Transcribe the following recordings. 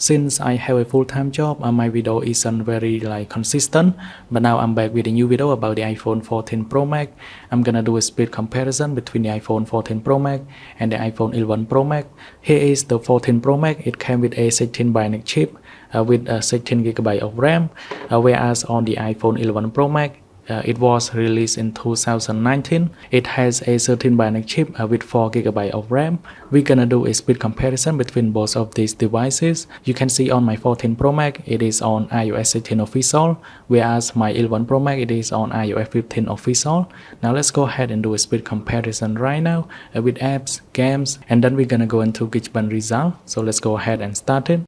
Since I have a full-time job, my video isn't very consistent, but now I'm back with a new video about the iPhone 14 Pro Max. I'm gonna do a speed comparison between the iPhone 14 Pro Max and the iPhone 11 Pro Max. Here is the 14 Pro Max. It came with a 16 bionic chip with 16GB of RAM, whereas on the iPhone 11 Pro Max, it was released in 2019. It has a 13 bionic chip with 4GB of RAM. We're gonna do a speed comparison between both of these devices. You can see on my 14 Pro Max, it is on iOS 16 official, whereas my 11 Pro Max, it is on iOS 15 official. Now let's go ahead and do a speed comparison right now with apps, games, and then we're gonna go into Geekbench result. So let's go ahead and start it.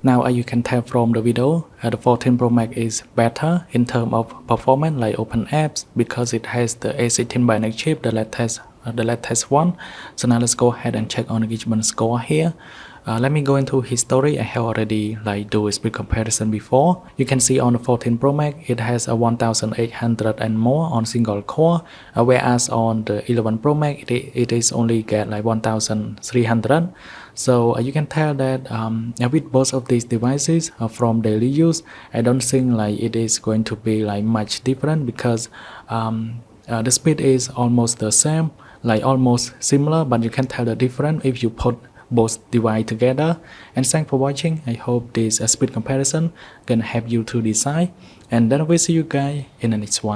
Now as you can tell from the video, the 14 Pro Max is better in terms of performance like open apps because it has the A16 bionic chip, the latest one. So now let's go ahead and check on the Geekbench score here. Let me go into history. I have already do a speed comparison before. You can see on the 14 Pro Max, it has a 1800 and more on single core, whereas on the 11 Pro Max, it is only get 1300. So you can tell that with both of these devices from daily use, I don't think it is going to be much different because the speed is almost the same, almost similar, but you can tell the difference if you put both devices together. And thanks for watching. I hope this speed comparison can help you to decide, and then we'll see you guys in the next one.